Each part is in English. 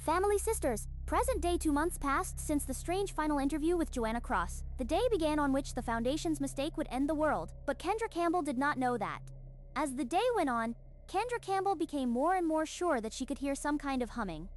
Family sisters, present day 2 months passed since the strange final interview with Joanna Cross. The day began on which the Foundation's mistake would end the world, but Kendra Campbell did not know that. As the day went on, Kendra Campbell became more and more sure that she could hear some kind of humming.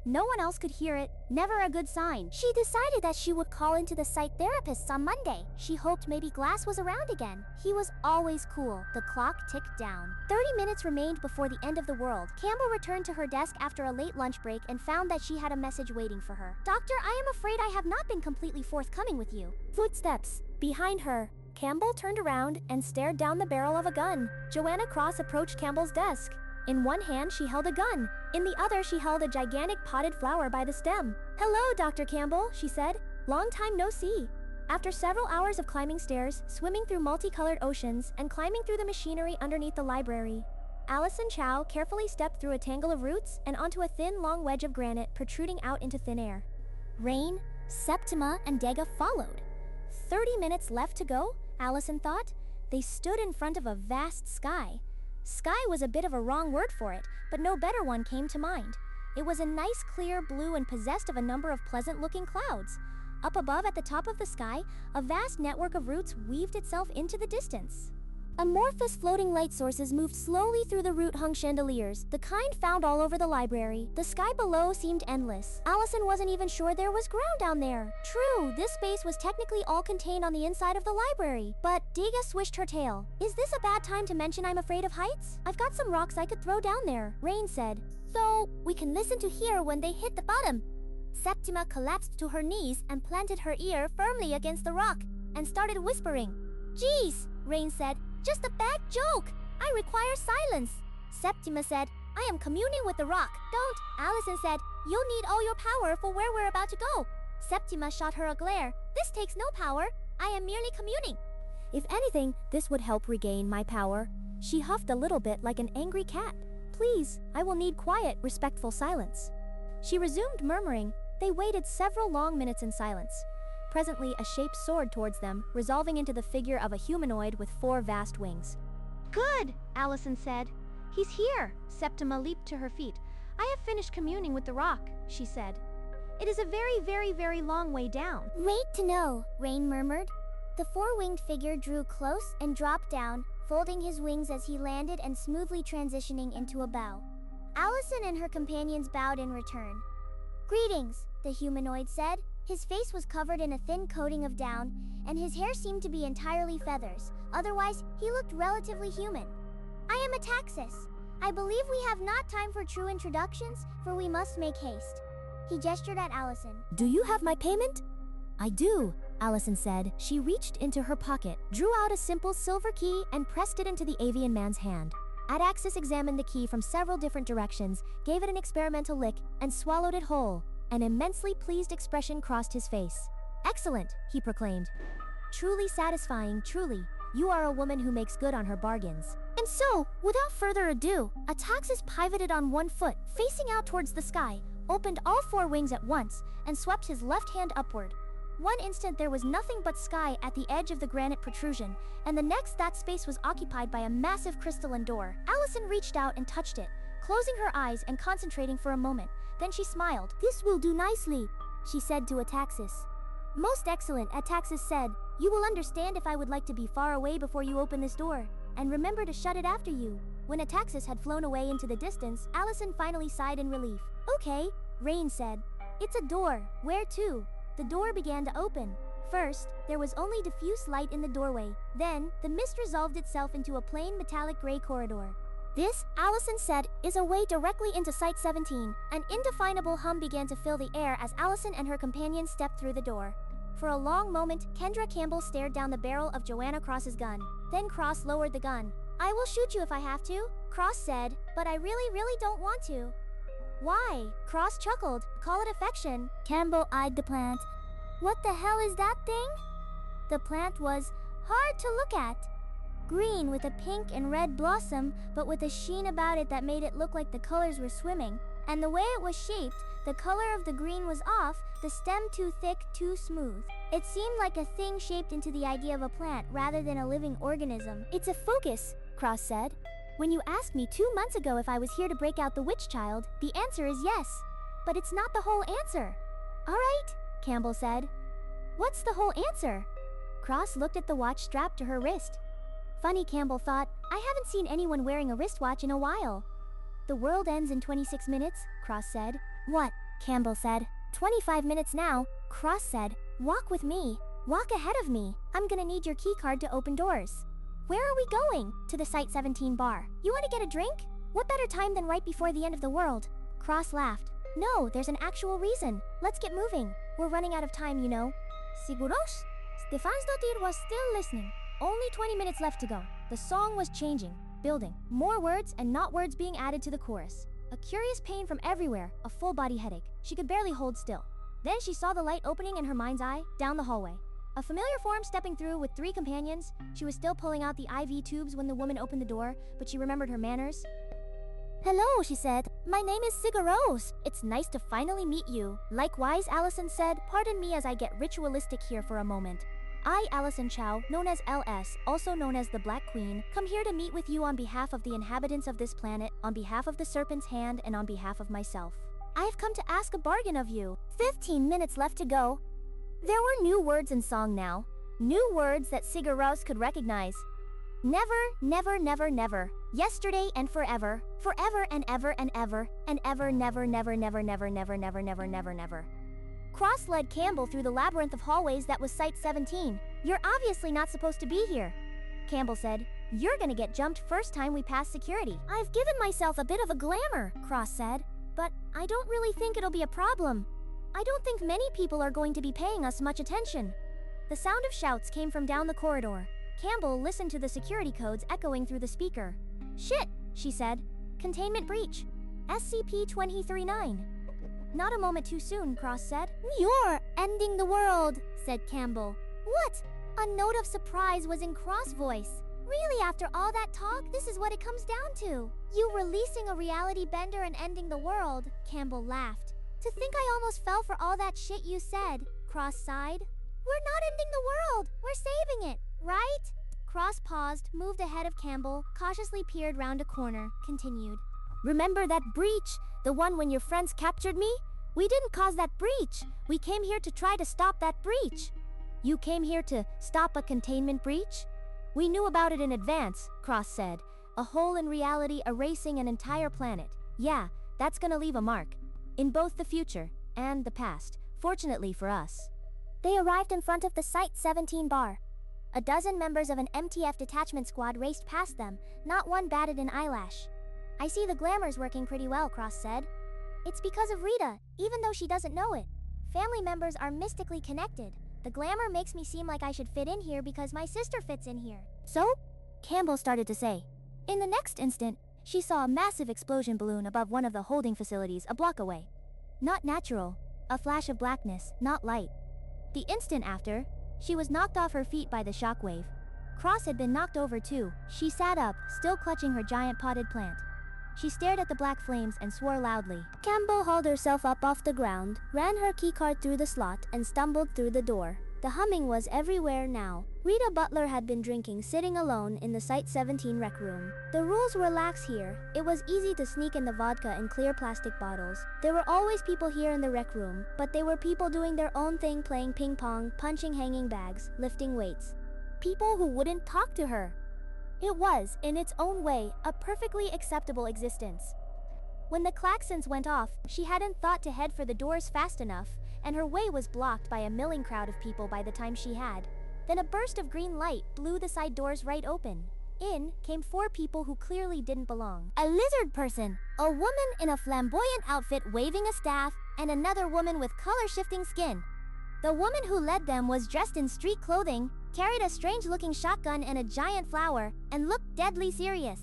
No one else could hear it, never a good sign. She decided that she would call into the psych therapists on Monday. She hoped maybe Glass was around again. He was always cool. The clock ticked down. 30 minutes remained before the end of the world. Campbell returned to her desk after a late lunch break and found that she had a message waiting for her. "Doctor, I am afraid I have not been completely forthcoming with you." Footsteps. Behind her, Campbell turned around and stared down the barrel of a gun. Joanna Cross approached Campbell's desk. In one hand, she held a gun. In the other, she held a gigantic potted flower by the stem. "Hello, Dr. Campbell," she said. "Long time no see." After several hours of climbing stairs, swimming through multicolored oceans, and climbing through the machinery underneath the library, Allison Chow carefully stepped through a tangle of roots and onto a thin, long wedge of granite protruding out into thin air. Rain, Septima, and Dega followed. 30 minutes left to go, Allison thought. They stood in front of a vast sky. Sky was a bit of a wrong word for it, but no better one came to mind. It was a nice clear blue and possessed of a number of pleasant-looking clouds. Up above at the top of the sky, a vast network of roots weaved itself into the distance. Amorphous floating light sources moved slowly through the root-hung chandeliers, the kind found all over the library. The sky below seemed endless. Allison wasn't even sure there was ground down there. True, this space was technically all contained on the inside of the library. But Dega swished her tail. "Is this a bad time to mention I'm afraid of heights? I've got some rocks I could throw down there," Rain said. "So, we can listen to hear when they hit the bottom." Septima collapsed to her knees and planted her ear firmly against the rock and started whispering. "Geez," Rain said. "Just a bad joke. I require silence." Septima said, "I am communing with the rock." "Don't," Allison said. "You'll need all your power for where we're about to go." Septima shot her a glare. "This takes no power. I am merely communing." "If anything, this would help regain my power." She huffed a little bit like an angry cat. "Please, I will need quiet, respectful silence." She resumed murmuring. They waited several long minutes in silence. Presently, a shape soared towards them, resolving into the figure of a humanoid with 4 vast wings. "Good," Allison said. "He's here." Septima leaped to her feet. "I have finished communing with the rock," she said. "It is a very, very, very long way down." "Great to know," Rain murmured. The 4-winged figure drew close and dropped down, folding his wings as he landed and smoothly transitioning into a bow. Allison and her companions bowed in return. "Greetings," the humanoid said. His face was covered in a thin coating of down, and his hair seemed to be entirely feathers. Otherwise, he looked relatively human. "I am Ataxis. I believe we have not time for true introductions, for we must make haste." He gestured at Allison. "Do you have my payment?" "I do," Allison said. She reached into her pocket, drew out a simple silver key, and pressed it into the avian man's hand. Ataxis examined the key from several different directions, gave it an experimental lick, and swallowed it whole. An immensely pleased expression crossed his face. "Excellent," he proclaimed. "Truly satisfying, truly. You are a woman who makes good on her bargains." And so, without further ado, Ataxis pivoted on one foot, facing out towards the sky, opened all 4 wings at once, and swept his left hand upward. One instant there was nothing but sky at the edge of the granite protrusion, and the next that space was occupied by a massive crystalline door. Allison reached out and touched it, closing her eyes and concentrating for a moment. Then she smiled. "This will do nicely," she said to Ataxis. "Most excellent," Ataxis said. "You will understand if I would like to be far away before you open this door. And remember to shut it after you." When Ataxis had flown away into the distance, Allison finally sighed in relief. "Okay," Rain said. "It's a door. Where to?" The door began to open. First, there was only diffuse light in the doorway. Then, the mist resolved itself into a plain metallic gray corridor. "This," Allison said, "is a way directly into Site 17. An indefinable hum began to fill the air as Allison and her companions stepped through the door. For a long moment, Kendra Campbell stared down the barrel of Joanna Cross's gun. Then Cross lowered the gun. "I will shoot you if I have to," Cross said, "but I really don't want to." "Why?" Cross chuckled. "Call it affection." Campbell eyed the plant. "What the hell is that thing?" The plant was hard to look at. Green with a pink and red blossom, but with a sheen about it that made it look like the colors were swimming. And the way it was shaped, the color of the green was off, the stem too thick, too smooth. It seemed like a thing shaped into the idea of a plant rather than a living organism. "It's a focus," Cross said. "When you asked me 2 months ago if I was here to break out the witch child, the answer is yes." but it's not the whole answer. Alright, Campbell said. What's the whole answer? Cross looked at the watch strapped to her wrist. Funny, Campbell thought, I haven't seen anyone wearing a wristwatch in a while. The world ends in 26 minutes, Cross said. What? Campbell said. 25 minutes now, Cross said. Walk with me. Walk ahead of me. I'm gonna need your keycard to open doors. Where are we going? To the Site 17 bar. You wanna get a drink? What better time than right before the end of the world? Cross laughed. No, there's an actual reason. Let's get moving. We're running out of time, you know. Siguros? Stefansdottir was still listening. Only 20 minutes left to go. The song was changing, building. More words and not words being added to the chorus. A curious pain from everywhere, a full body headache. She could barely hold still. Then she saw the light opening in her mind's eye, down the hallway. A familiar form stepping through with 3 companions. She was still pulling out the IV tubes when the woman opened the door, but she remembered her manners. Hello, she said. My name is Siguros. It's nice to finally meet you. Likewise, Allison said. Pardon me as I get ritualistic here for a moment. I, Allison Chow, known as LS, also known as the Black Queen, come here to meet with you on behalf of the inhabitants of this planet, on behalf of the Serpent's Hand, and on behalf of myself. I have come to ask a bargain of you. 15 minutes left to go. There were new words in song now. New words that Siguros could recognize. Never, never, never, never. Yesterday and forever. Forever and ever and ever. And ever, never, never, never, never, never, never, never, never, never. Cross led Campbell through the labyrinth of hallways that was Site 17. You're obviously not supposed to be here, Campbell said. You're gonna get jumped first time we pass security. I've given myself a bit of a glamour, Cross said. But I don't really think it'll be a problem. I don't think many people are going to be paying us much attention. The sound of shouts came from down the corridor. Campbell listened to the security codes echoing through the speaker. Shit, she said. Containment breach. SCP-239. Not a moment too soon, Cross said. You're ending the world, said Campbell. What? A note of surprise was in Cross' voice. Really, after all that talk, this is what it comes down to. You releasing a reality bender and ending the world, Campbell laughed. To think I almost fell for all that shit you said, Cross sighed. We're not ending the world, we're saving it, right? Cross paused, moved ahead of Campbell, cautiously peered round a corner, continued. Remember that breach? The one when your friends captured me? We didn't cause that breach. We came here to try to stop that breach. You came here to stop a containment breach? We knew about it in advance, Cross said. A hole in reality erasing an entire planet. Yeah, that's gonna leave a mark. In both the future and the past, fortunately for us. They arrived in front of the Site 17 bar. A dozen members of an MTF detachment squad raced past them, not one batted an eyelash. I see the glamour's working pretty well, Cross said. It's because of Rita, even though she doesn't know it. Family members are mystically connected. The glamour makes me seem like I should fit in here because my sister fits in here. So? Campbell started to say. In the next instant, she saw a massive explosion balloon above one of the holding facilities a block away. Not natural. A flash of blackness, not light. The instant after, she was knocked off her feet by the shockwave. Cross had been knocked over too. She sat up, still clutching her giant potted plant. She stared at the black flames and swore loudly. Campbell hauled herself up off the ground, ran her keycard through the slot, and stumbled through the door. The humming was everywhere now. Rita Butler had been drinking sitting alone in the Site 17 rec room. The rules were lax here. It was easy to sneak in the vodka in clear plastic bottles. There were always people here in the rec room, but they were people doing their own thing, playing ping pong, punching hanging bags, lifting weights. People who wouldn't talk to her. It was, in its own way, a perfectly acceptable existence. When the klaxons went off, she hadn't thought to head for the doors fast enough, and her way was blocked by a milling crowd of people by the time she had. Then a burst of green light blew the side doors right open. In came 4 people who clearly didn't belong. A lizard person, a woman in a flamboyant outfit waving a staff, and another woman with color-shifting skin. The woman who led them was dressed in street clothing, carried a strange-looking shotgun and a giant flower, and looked deadly serious.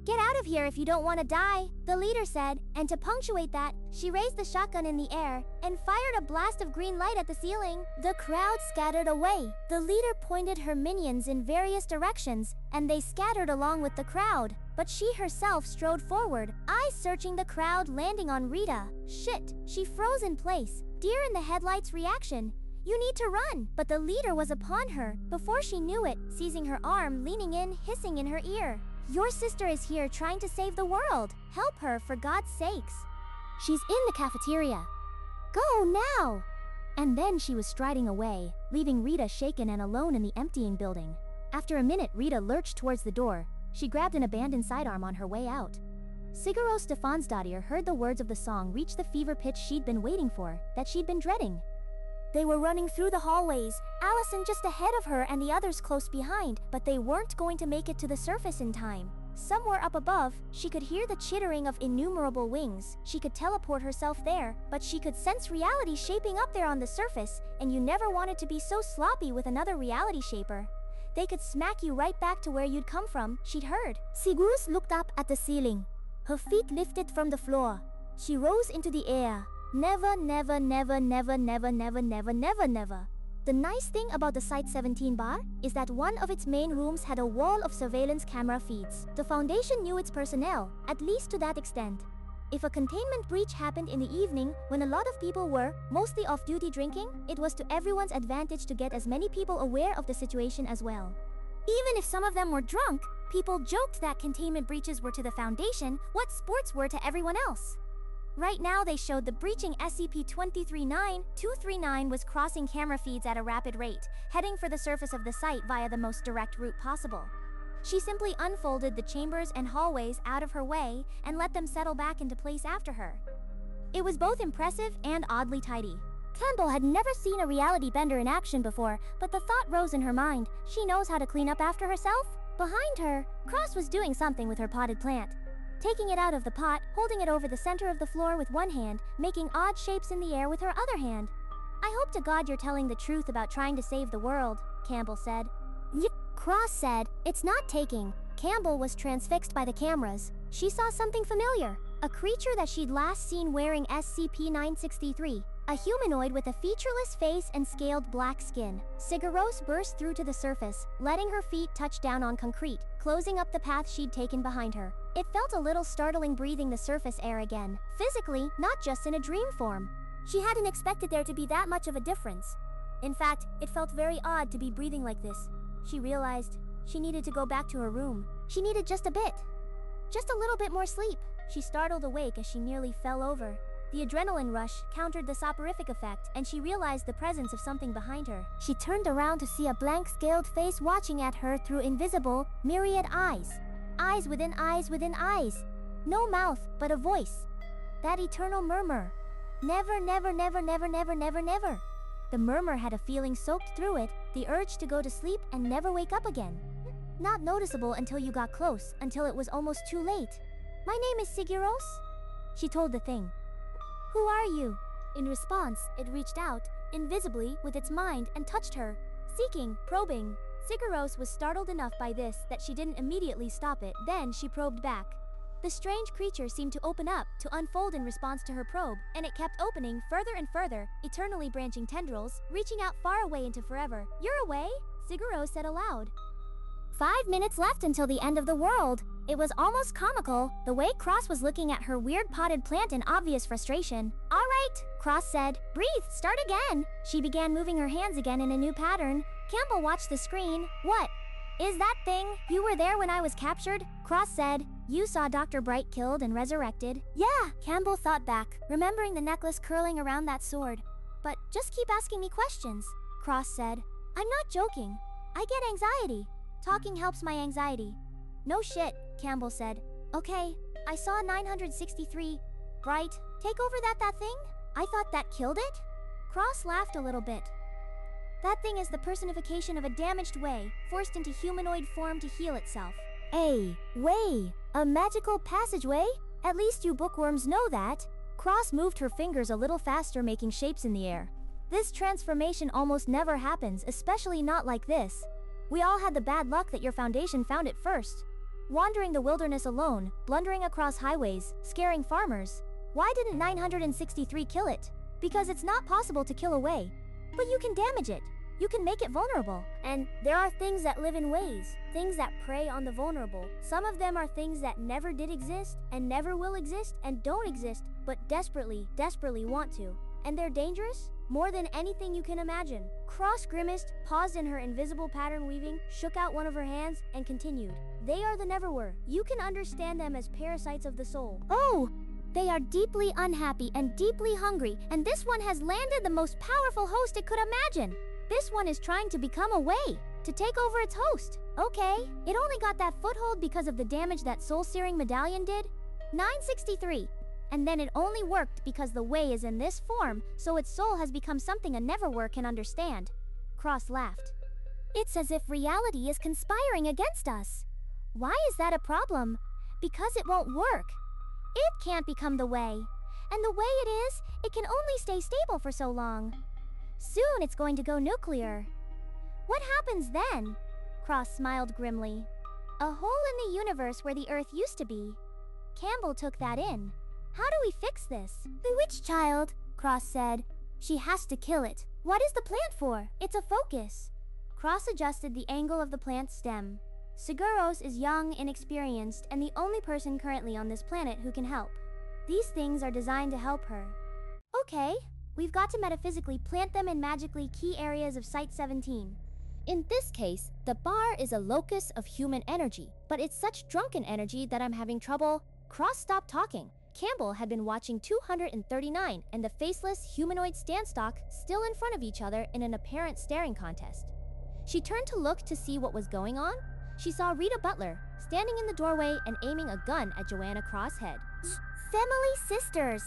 Get out of here if you don't want to die, the leader said, and to punctuate that, she raised the shotgun in the air and fired a blast of green light at the ceiling. The crowd scattered away. The leader pointed her minions in various directions, and they scattered along with the crowd. But she herself strode forward, eyes searching the crowd, landing on Rita. Shit, she froze in place. Deer in the headlights reaction. You need to run! But the leader was upon her, before she knew it, seizing her arm, leaning in, hissing in her ear. Your sister is here trying to save the world. Help her, for God's sakes. She's in the cafeteria. Go now! And then she was striding away, leaving Rita shaken and alone in the emptying building. After a minute, Rita lurched towards the door. She grabbed an abandoned sidearm on her way out. Sigurd Stefansdottir heard the words of the song reach the fever pitch she'd been waiting for, that she'd been dreading. They were running through the hallways, Allison just ahead of her and the others close behind, but they weren't going to make it to the surface in time. Somewhere up above, she could hear the chittering of innumerable wings. She could teleport herself there, but she could sense reality shaping up there on the surface, and you never wanted to be so sloppy with another reality shaper. They could smack you right back to where you'd come from, she'd heard. Sigurd looked up at the ceiling. Her feet lifted from the floor. She rose into the air. Never, never, never, never, never, never, never, never, never. The nice thing about the Site-17 bar is that one of its main rooms had a wall of surveillance camera feeds. The Foundation knew its personnel, at least to that extent. If a containment breach happened in the evening, when a lot of people were, mostly off-duty drinking, it was to everyone's advantage to get as many people aware of the situation as well. Even if some of them were drunk, people joked that containment breaches were to the Foundation what sports were to everyone else. Right now they showed the breaching SCP-239 was crossing camera feeds at a rapid rate, heading for the surface of the site via the most direct route possible. She simply unfolded the chambers and hallways out of her way and let them settle back into place after her. It was both impressive and oddly tidy. Campbell had never seen a reality bender in action before, but the thought rose in her mind, she knows how to clean up after herself? Behind her, Cross was doing something with her potted plant. Taking it out of the pot, holding it over the center of the floor with one hand, making odd shapes in the air with her other hand. I hope to God you're telling the truth about trying to save the world, Campbell said. Cross said, it's not taking. Campbell was transfixed by the cameras. She saw something familiar. A creature that she'd last seen wearing SCP-963. A humanoid with a featureless face and scaled black skin. Sigurd burst through to the surface, letting her feet touch down on concrete, closing up the path she'd taken behind her. It felt a little startling breathing the surface air again. Physically, not just in a dream form. She hadn't expected there to be that much of a difference. In fact, it felt very odd to be breathing like this. She realized she needed to go back to her room. She needed just a bit. Just a little bit more sleep. She startled awake as she nearly fell over. The adrenaline rush countered the soporific effect, and she realized the presence of something behind her. She turned around to see a blank, scaled face watching at her through invisible, myriad eyes. Eyes within eyes within eyes. No mouth, but a voice. That eternal murmur. Never, never, never, never, never, never, never. The murmur had a feeling soaked through it, the urge to go to sleep and never wake up again. Not noticeable until you got close, until it was almost too late. My name is Sigurd, she told the thing. Who are you? In response, it reached out, invisibly, with its mind and touched her, seeking, probing. Sigurd was startled enough by this that she didn't immediately stop it. Then she probed back. The strange creature seemed to open up, to unfold in response to her probe, and it kept opening further and further, eternally branching tendrils, reaching out far away into forever. You're away? Sigurd said aloud. 5 minutes left until the end of the world. It was almost comical, the way Cross was looking at her weird potted plant in obvious frustration. All right, Cross said. Breathe, start again. She began moving her hands again in a new pattern. Campbell watched the screen. What? Is that thing? You were there when I was captured? Cross said. You saw Dr. Bright killed and resurrected. Yeah, Campbell thought back, remembering the necklace curling around that sword. But just keep asking me questions, Cross said. I'm not joking. I get anxiety. Talking helps my anxiety. No shit, Campbell said. Okay, I saw 963. Bright, take over that thing? I thought that killed it? Cross laughed a little bit. That thing is the personification of a damaged way, forced into humanoid form to heal itself. Way, a magical passageway? At least you bookworms know that. Cross moved her fingers a little faster, making shapes in the air. This transformation almost never happens, especially not like this. We all had the bad luck that your Foundation found it first. Wandering the wilderness alone, blundering across highways, scaring farmers. Why didn't 963 kill it? Because it's not possible to kill a way. But you can damage it. You can make it vulnerable. And there are things that live in ways, things that prey on the vulnerable. Some of them are things that never did exist, and never will exist, and don't exist, but desperately want to. And they're dangerous? More than anything you can imagine. Cross grimaced, paused in her invisible pattern weaving, shook out one of her hands, and continued. They are the never were. You can understand them as parasites of the soul. Oh! They are deeply unhappy and deeply hungry, and this one has landed the most powerful host it could imagine. This one is trying to become a way to take over its host. Okay, it only got that foothold because of the damage that soul-searing medallion did. 963. And then it only worked because the way is in this form, so its soul has become something a Neverwhere can understand. Cross laughed. It's as if reality is conspiring against us. Why is that a problem? Because it won't work. It can't become the way. And the way it is, it can only stay stable for so long. Soon it's going to go nuclear. What happens then? Cross smiled grimly. A hole in the universe where the Earth used to be. Campbell took that in. How do we fix this? The witch child, Cross said. She has to kill it. What is the plant for? It's a focus. Cross adjusted the angle of the plant's stem. Seguros is young, inexperienced, and the only person currently on this planet who can help. These things are designed to help her. Okay, we've got to metaphysically plant them in magically key areas of Site 17. In this case, the bar is a locus of human energy, but it's such drunken energy that I'm having trouble. Cross stopped talking. Campbell had been watching 239 and the faceless humanoid stand stock still in front of each other in an apparent staring contest. She turned to look to see what was going on. She saw Rita Butler standing in the doorway and aiming a gun at Joanna Cross's head. Family sisters,